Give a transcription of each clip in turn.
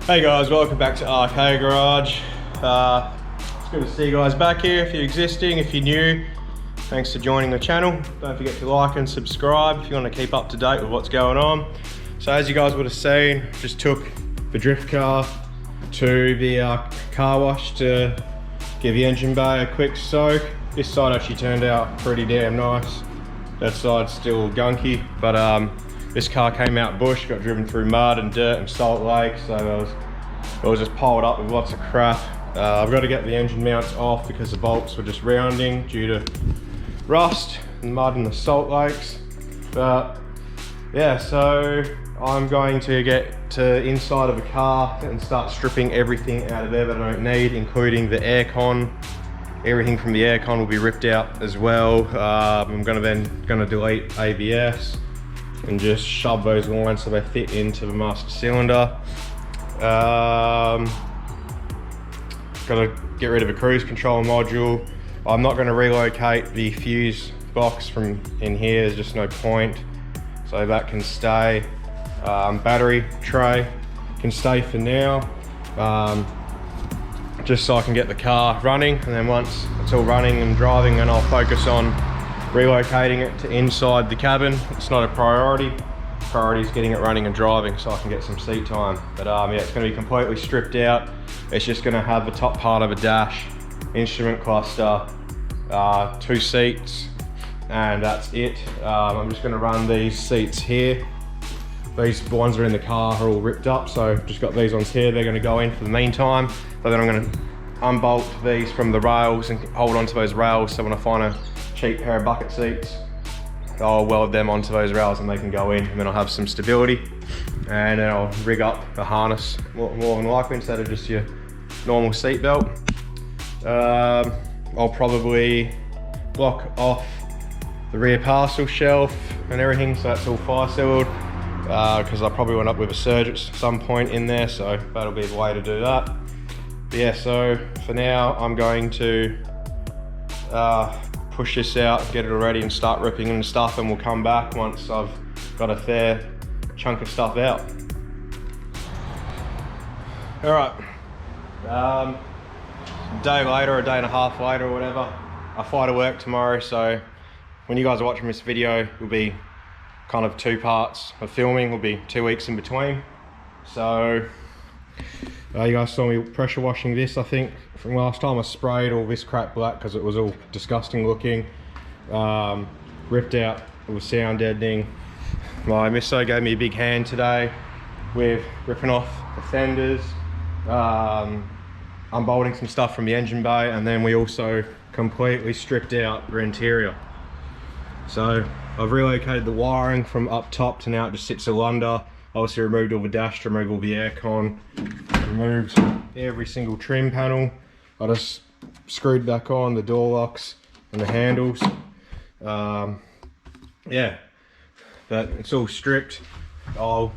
Hey guys, welcome back to RK Garage. It's good to see you guys back here. If you're existing, if you're new, thanks for joining the channel. Don't forget to like and subscribe if you want to keep up to date with what's going on. So as you guys would have seen, just took the drift car to the car wash to give the engine bay a quick soak. This side actually turned out pretty damn nice. That side's still gunky, but this car came out bush, got driven through mud and dirt and salt lakes, so it was just piled up with lots of crap. I've got to get the engine mounts off because the bolts were just rounding due to rust and mud in the salt lakes. But yeah, so I'm going to get to inside of the car and start stripping everything out of there that I don't need, including the aircon. Everything from the aircon will be ripped out as well. I'm gonna delete ABS and just shove those lines so they fit into the master cylinder. Gotta get rid of a cruise control module. I'm not gonna relocate the fuse box from in here, there's just no point. So that can stay. Battery tray can stay for now. Just so I can get the car running, and then once it's all running and driving, then I'll focus on relocating it to inside the cabin. It's not a priority. Priority is getting it running and driving so I can get some seat time. But yeah, it's going to be completely stripped out. It's just going to have the top part of a dash, instrument cluster, 2 seats, and that's it. I'm just going to run these seats here. These ones that are in the car are all ripped up, so just got these ones here. They're going to go in for the meantime. But then I'm going to unbolt these from the rails and hold onto those rails, so when I find a cheap pair of bucket seats, I'll weld them onto those rails and they can go in, and then I'll have some stability. And then I'll rig up a harness more than likely instead of just your normal seat belt. I'll probably block off the rear parcel shelf and everything so that's all fire sealed, because I probably went up with a surge at some point in there, so that'll be the way to do that. But yeah, so for now I'm going to push this out, get it all ready and start ripping and stuff, and we'll come back once I've got a fair chunk of stuff out. All right, a day later, a day and a half later or whatever, I fly to work tomorrow, so when you guys are watching this video, it'll be kind of 2 parts of filming, will be 2 weeks in between. So you guys saw me pressure washing this, I think, from last time. I sprayed all this crap black because it was all disgusting looking. Ripped out all the sound deadening. My misso gave me a big hand today with ripping off the fenders, unbolting some stuff from the engine bay, and then we also completely stripped out the interior. So I've relocated the wiring from up top to now it just sits under. Obviously removed all the dash to remove all the aircon, removed every single trim panel. I just screwed back on the door locks and the handles. Yeah, but it's all stripped. I'll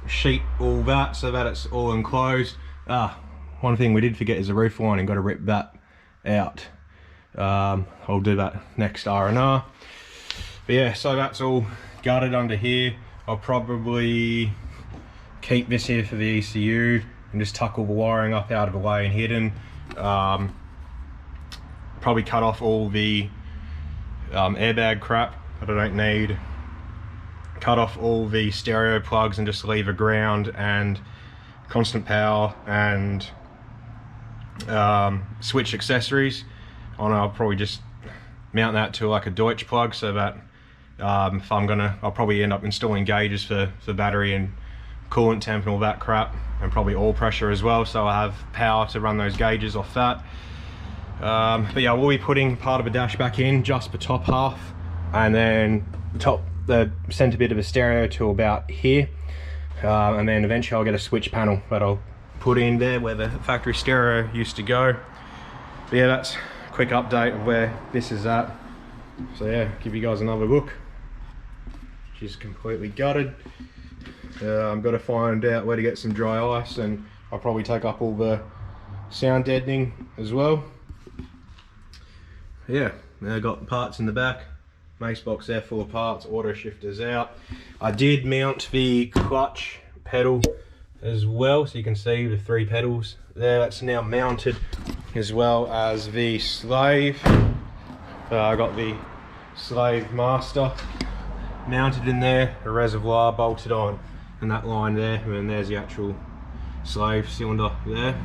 sheet all that so that it's all enclosed. One thing we did forget is the roof lining, got to rip that out. I'll do that next R&R. But yeah, so that's all gutted under here. I'll probably keep this here for the ECU and just tuck all the wiring up out of the way and hidden. Probably cut off all the airbag crap that I don't need. Cut off all the stereo plugs and just leave a ground and constant power and switch accessories. I'll probably just mount that to like a Deutsch plug so that if I'll probably end up installing gauges for battery and coolant temp and all that crap, and probably oil pressure as well, so I have power to run those gauges off that. But yeah, we'll be putting part of the dash back in, just the top half, and then the center bit of the stereo to about here, and then eventually I'll get a switch panel that I'll put in there where the factory stereo used to go. But yeah, that's a quick update of where this is at. So yeah, give you guys another look. She's completely gutted. I've got to find out where to get some dry ice, and I'll probably take up all the sound deadening as well. Yeah, now I've got parts in the back. Mace box there full of parts, auto shifters out. I did mount the clutch pedal as well, so you can see the 3 pedals there. That's now mounted, as well as the slave. I got the slave master mounted in there, a reservoir bolted on, and that line there, and then there's the actual slave cylinder there.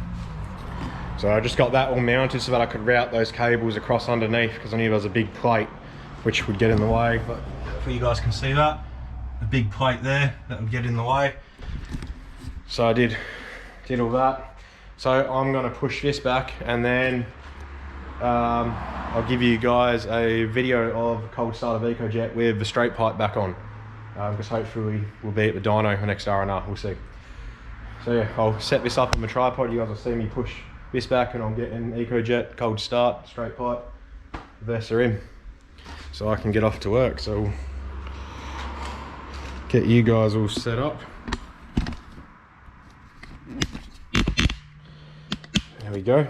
So I just got that all mounted so that I could route those cables across underneath, because I knew there was a big plate which would get in the way. But hopefully you guys can see that, the big plate there that would get in the way. So I did all that. So I'm going to push this back, and then I'll give you guys a video of cold start of EcoJet with the straight pipe back on, because hopefully we'll be at the dyno next R&R, we'll see. So yeah, I'll set this up on the tripod. You guys will see me push this back, and I'll get an EcoJet cold start straight pipe Versa in, so I can get off to work. So we'll get you guys all set up. There we go.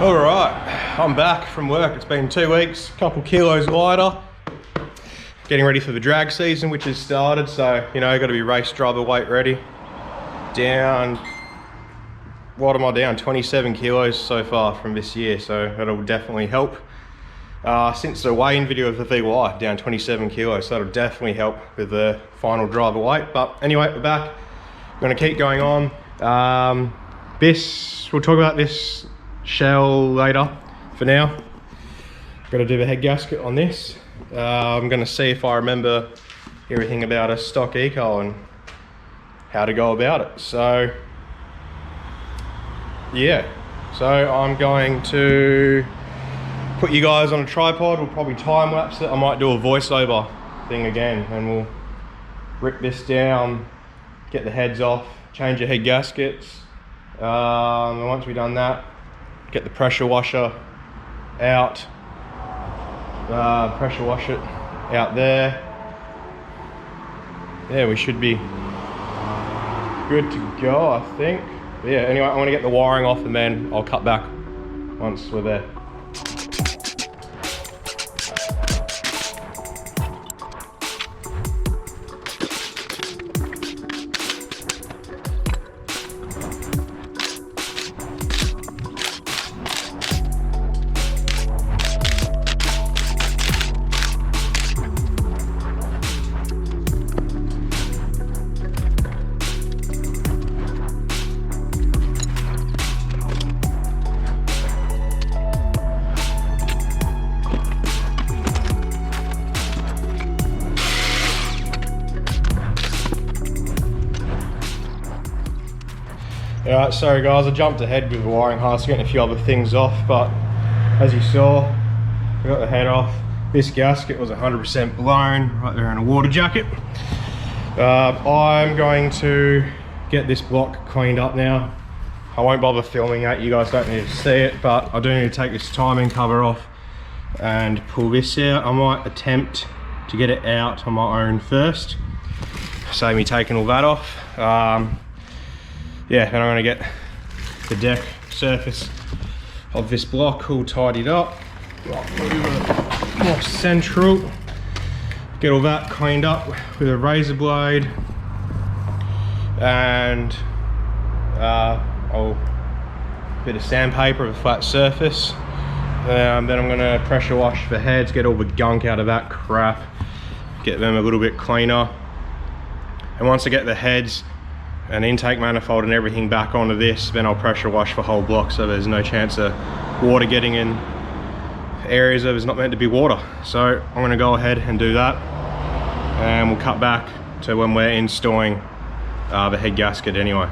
Alright, I'm back from work. It's been 2 weeks, a couple kilos lighter. Getting ready for the drag season, which has started, so you know, got to be race driver weight ready. Down, what am I down? 27 kilos so far from this year, so that'll definitely help. Since the weigh-in video of the VY, down 27 kilos, so that'll definitely help with the final driver weight. But anyway, we're back. We're going to keep going on. We'll talk about this shell later. For now, got to do the head gasket on this. I'm going to see if I remember everything about a stock eco and how to go about it. So yeah, so I'm going to put you guys on a tripod. We'll probably time lapse it. I might do a voiceover thing again, and we'll rip this down, get the heads off, change the head gaskets. And once we've done that, get the pressure washer out, pressure wash it out there. Yeah, we should be good to go, I think. But yeah, anyway, I want to get the wiring off, and then I'll cut back once we're there. Alright, sorry guys, I jumped ahead with the wiring harness, getting a few other things off, but as you saw, I got the head off. This gasket was 100% blown right there in a water jacket. I'm going to get this block cleaned up now. I won't bother filming that, you guys don't need to see it, but I do need to take this timing cover off and pull this out. I might attempt to get it out on my own first, save me taking all that off. Yeah, then I'm going to get the deck surface of this block all tidied up, more central, get all that cleaned up with a razor blade, and a bit of sandpaper of a flat surface. Then I'm going to pressure wash the heads, get all the gunk out of that crap, get them a little bit cleaner. And once I get the heads and intake manifold and everything back onto this, then I'll pressure wash the whole block so there's no chance of water getting in areas that is not meant to be water. So I'm going to go ahead and do that, and we'll cut back to when we're installing the head gasket anyway.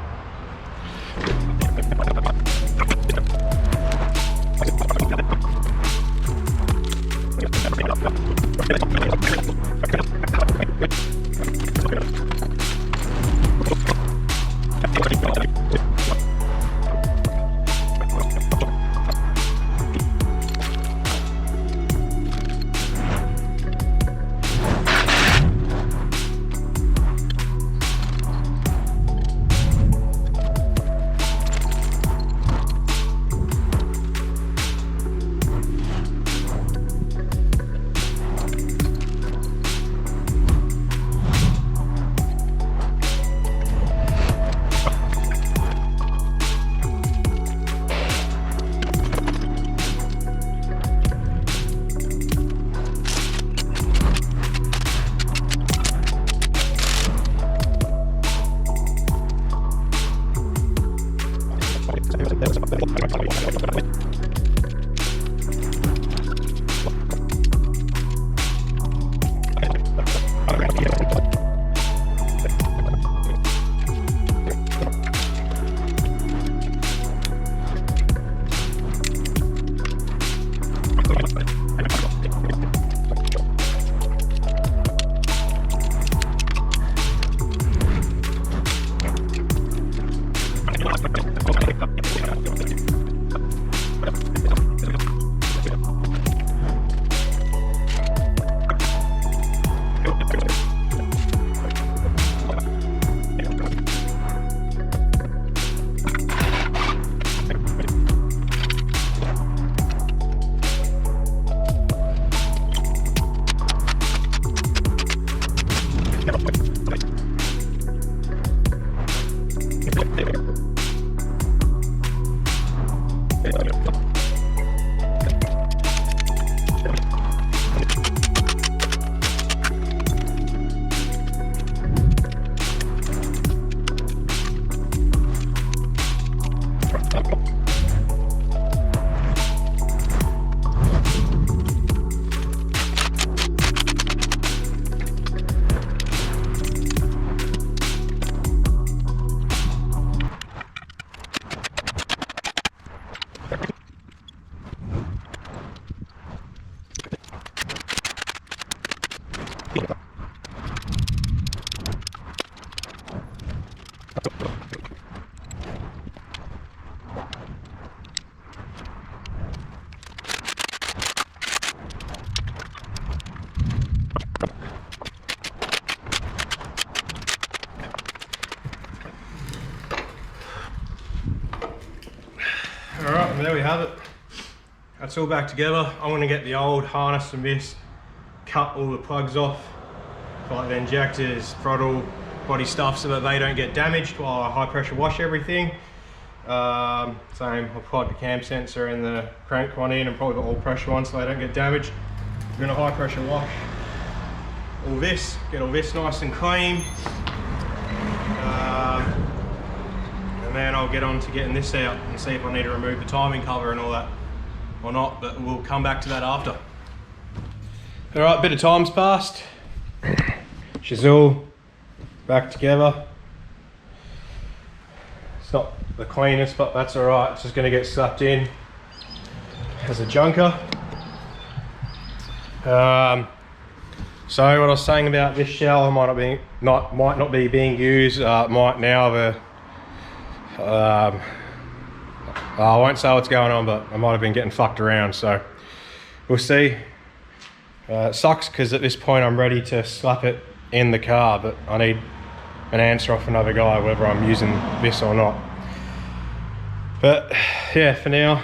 Alright, and there we have it. That's all back together. I'm going to get the old harness from this, cut all the plugs off, like the injectors, throttle, body stuff, so that they don't get damaged while I high pressure wash everything. Same, I'll plug the cam sensor and the crank one in, and probably the all pressure one so they don't get damaged. I'm going to high pressure wash all this, get all this nice and clean. And then I'll get on to getting this out and see if I need to remove the timing cover and all that or not, but we'll come back to that after. All right, bit of time's passed. She's all back together. It's not the cleanest, but that's all right. It's just going to get slapped in as a junker. So what I was saying about this shower might not be being used. Might now have a. I won't say what's going on, but I might have been getting fucked around. So we'll see. It sucks because at this point I'm ready to slap it in the car, but I need an answer off another guy whether I'm using this or not. But yeah, for now,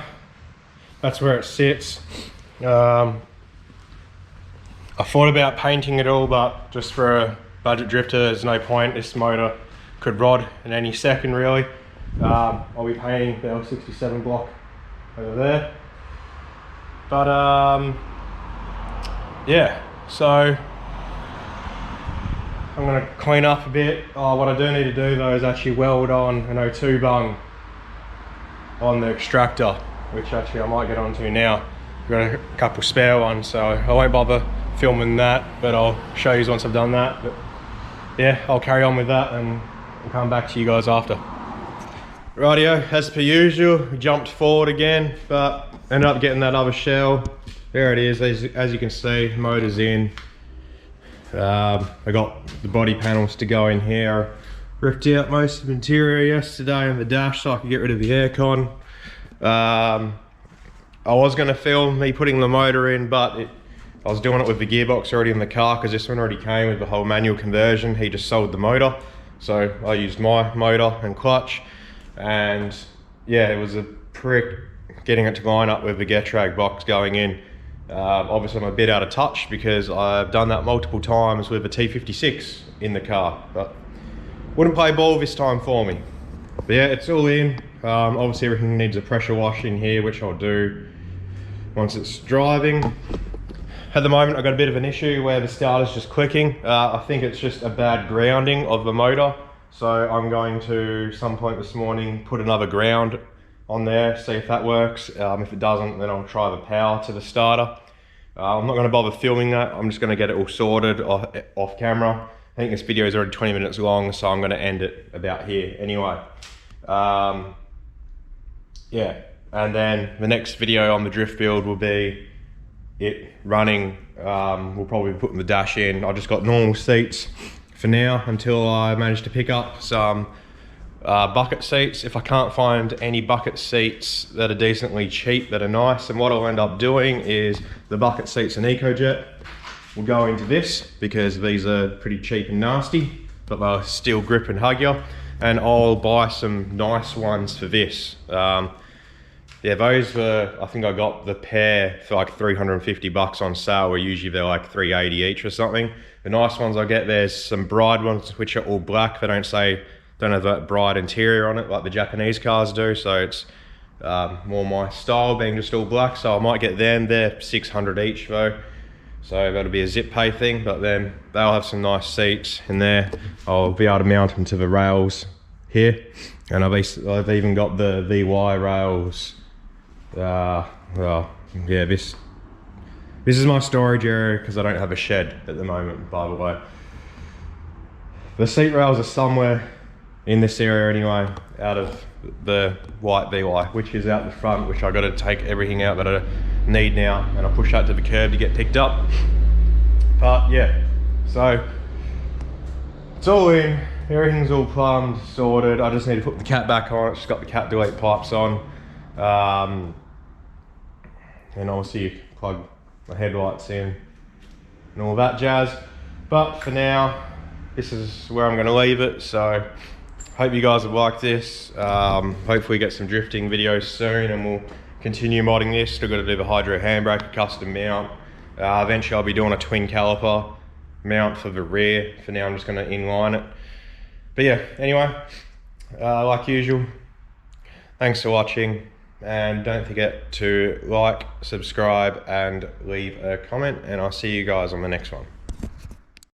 that's where it sits. I thought about painting it all, but just for a budget drifter, there's no point. This motor could rod in any second, really. I'll be painting the L67 block over there. But yeah, so I'm gonna clean up a bit. What I do need to do though is actually weld on an O2 bung on the extractor, which actually I might get onto now. I've got a couple spare ones, so I won't bother filming that, but I'll show you once I've done that. But yeah, I'll carry on with that and I'll come back to you guys after. Rightio, as per usual, we jumped forward again, but ended up getting that other shell. There it is, as you can see, motor's in. I got the body panels to go in here. Ripped out most of the interior yesterday in the dash so I could get rid of the aircon. I was going to film me putting the motor in, but I was doing it with the gearbox already in the car because this one already came with the whole manual conversion. He just sold the motor, so I used my motor and clutch, and yeah, it was a prick getting it to line up with the Getrag box going in. Obviously I'm a bit out of touch because I've done that multiple times with a T56 in the car, but wouldn't play ball this time for me. But yeah, it's all in. Obviously everything needs a pressure wash in here, which I'll do once it's driving. At the moment I've got a bit of an issue where the starter's just clicking. I think it's just a bad grounding of the motor, so I'm going to some point this morning put another ground on there, see if that works. If it doesn't, then I'll try the power to the starter. I'm not going to bother filming that. I'm just going to get it all sorted off camera. I think this video is already 20 minutes long, so I'm going to end it about here anyway. Yeah, and then the next video on the drift build will be it running. We'll probably be putting the dash in. I just got normal seats for now until I manage to pick up some bucket seats. If I can't find any bucket seats that are decently cheap, that are nice, and what I'll end up doing is the bucket seats and EcoJet will go into this because these are pretty cheap and nasty, but they'll still grip and hug you. And I'll buy some nice ones for this. Yeah, those were, I think I got the pair for like 350 bucks on sale, where usually they're like 380 each or something. The nice ones I get, there's some Bride ones which are all black. They don't have that Bride interior on it like the Japanese cars do, so it's more my style being just all black, so I might get them. They're 600 each though, so that'll be a zip pay thing, but then they'll have some nice seats in there. I'll be able to mount them to the rails here, and I've even got the VY rails. Well, yeah, this is my storage area because I don't have a shed at the moment, by the way. The seat rails are somewhere in this area anyway, out of the white VY, which is out the front, which I got to take everything out that I need now, and I'll push that to the curb to get picked up. But yeah, so it's all in, everything's all plumbed, sorted. I just need to put the cat back on. It's just got the cat delete pipes on. And obviously plug my headlights in and all that jazz. But for now, this is where I'm going to leave it. So hope you guys have liked this. Hopefully get some drifting videos soon, and we'll continue modding this. Still got to do the hydro handbrake, custom mount. Eventually I'll be doing a twin caliper mount for the rear. For now I'm just going to inline it. But yeah, anyway, like usual, thanks for watching, and don't forget to like, subscribe and leave a comment, and I'll see you guys on the next one.